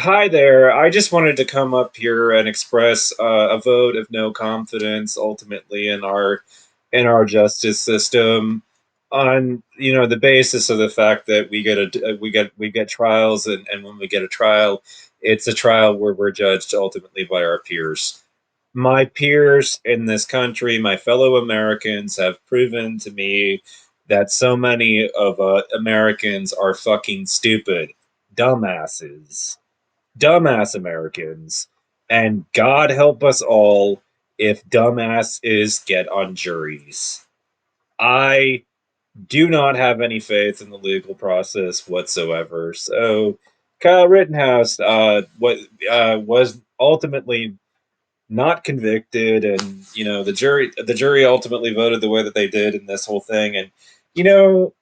Hi there. I just wanted to come up here and express a vote of no confidence ultimately in our justice system on the basis of the fact that we get trials, and when we get a trial, it's a trial where we're judged ultimately by our peers. My peers in this country, my fellow Americans, have proven to me that so many of Americans are fucking stupid, dumbasses, dumbass Americans, and God help us all if dumbasses get on juries. I do not have any faith in the legal process whatsoever. So Kyle Rittenhouse was ultimately not convicted, and the jury ultimately voted the way that they did in this whole thing. And you know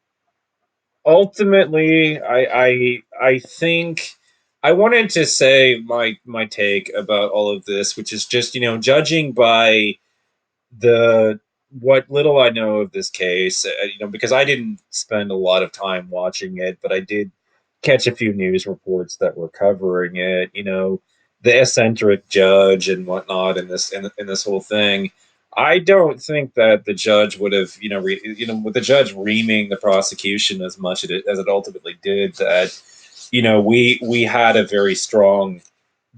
ultimately, I think I wanted to say my take about all of this, which is just judging by the what little I know of this case, because I didn't spend a lot of time watching it, but I did catch a few news reports that were covering it. The eccentric judge and whatnot in this whole thing. I don't think that the judge would have, with the judge reaming the prosecution as much as it ultimately did, that we had a very strong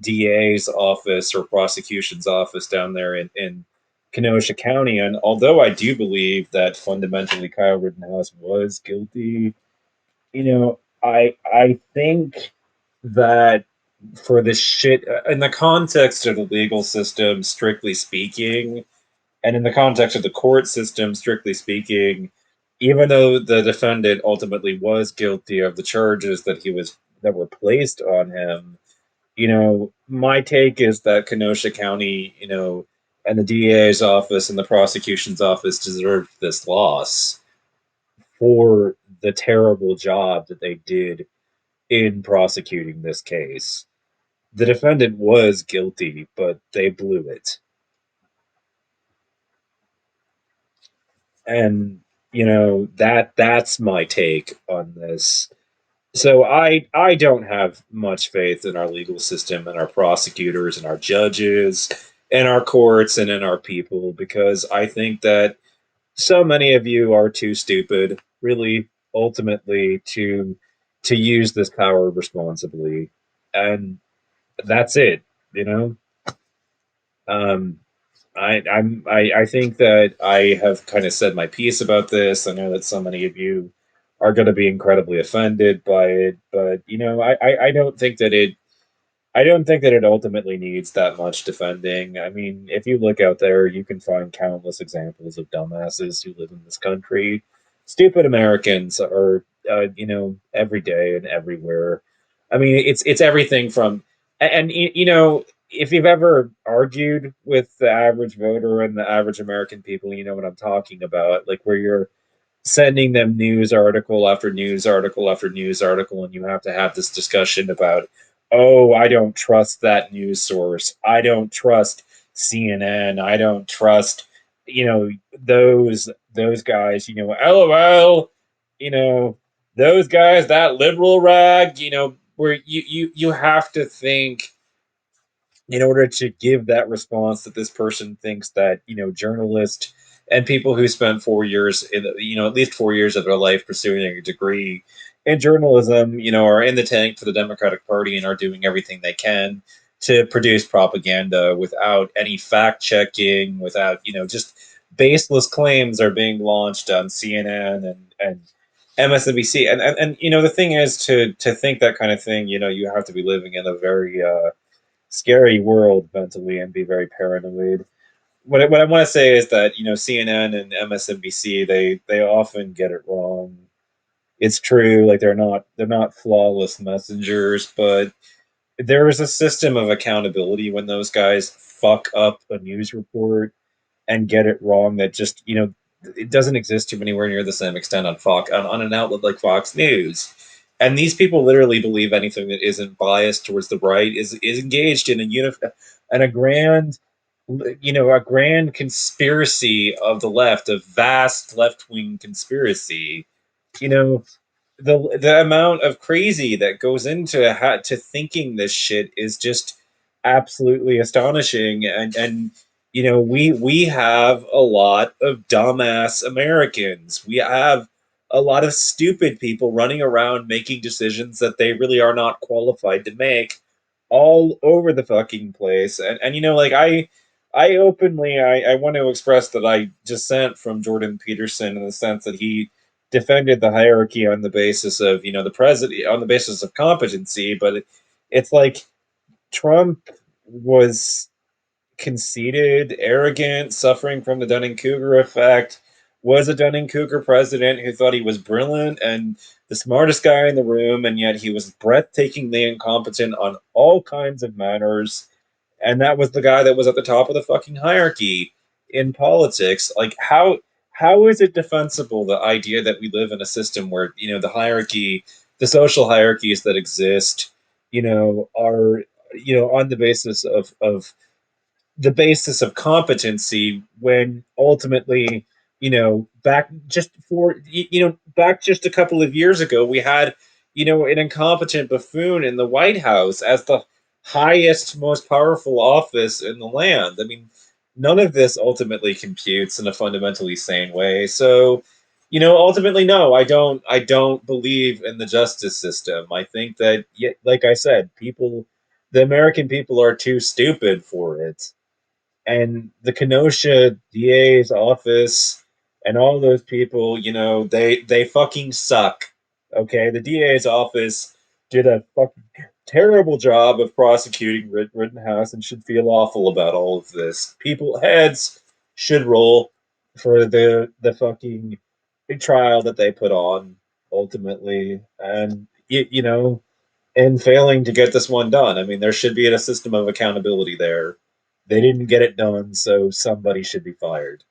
DA's office or prosecution's office down there in Kenosha County. And although I do believe that fundamentally Kyle Rittenhouse was guilty, I think that for the shit in the context of the legal system, strictly speaking, and in the context of the court system, strictly speaking, even though the defendant ultimately was guilty of the charges that were placed on him, my take is that Kenosha County, and the DA's office and the prosecution's office deserved this loss for the terrible job that they did in prosecuting this case. The defendant was guilty, but they blew it. And that's my take on this. So I don't have much faith in our legal system and our prosecutors and our judges and our courts and in our people, because I think that so many of you are too stupid, really, ultimately, to use this power responsibly. And that's it, you know? Um I think that I have kind of said my piece about this. I know that so many of you are going to be incredibly offended by it, but I don't think that it ultimately needs that much defending. I mean, if you look out there, you can find countless examples of dumbasses who live in this country. Stupid Americans are, every day and everywhere. I mean, it's everything from, and if you've ever argued with the average voter and the average American people, you know what I'm talking about. Like where you're sending them news article after news article after news article, and you have to have this discussion about, oh, I don't trust that news source. I don't trust CNN. I don't trust, you know, those guys. LOL. You know, those guys, that liberal rag. Where you have to think in order to give that response that this person thinks that journalists and people who spent 4 years at least 4 years of their life pursuing a degree in journalism are in the tank for the Democratic Party and are doing everything they can to produce propaganda without any fact checking, without just baseless claims are being launched on CNN and MSNBC. And the thing is, to think that kind of thing, you have to be living in a very scary world mentally and be very paranoid. What I want to say is that CNN and MSNBC, they often get it wrong. It's true, like they're not flawless messengers, but there is a system of accountability when those guys fuck up a news report and get it wrong that just it doesn't exist to anywhere near the same extent on an outlet like Fox News. And these people literally believe anything that isn't biased towards the right is engaged in a grand a grand conspiracy of the left, a vast left wing conspiracy. you know the amount of crazy that goes into to thinking this shit is just absolutely astonishing. And we have a lot of dumbass Americans. We have a lot of stupid people running around making decisions that they really are not qualified to make all over the fucking place. And like I openly I want to express that I dissent from Jordan Peterson in the sense that he defended the hierarchy on the basis of the president on the basis of competency, but it's like Trump was conceited, arrogant, suffering from the Dunning Kruger effect, was a Dunning Kruger president who thought he was brilliant and the smartest guy in the room, and yet he was breathtakingly incompetent on all kinds of matters. And that was the guy that was at the top of the fucking hierarchy in politics. Like how is it defensible, the idea that we live in a system where the hierarchy, the social hierarchies that exist, are on the basis of competency, when ultimately, back just a couple of years ago, we had an incompetent buffoon in the White House as the highest, most powerful office in the land. I mean, none of this ultimately computes in a fundamentally sane way. So, ultimately, no, I don't believe in the justice system. I think that, like I said, the American people are too stupid for it. And the Kenosha DA's office and all those people, they fucking suck. Okay, the DA's office did a fucking terrible job of prosecuting Rittenhouse and should feel awful about all of this. People heads should roll for the fucking big trial that they put on ultimately, and and failing to get this one done. I mean, there should be a system of accountability there. They didn't get it done, so somebody should be fired.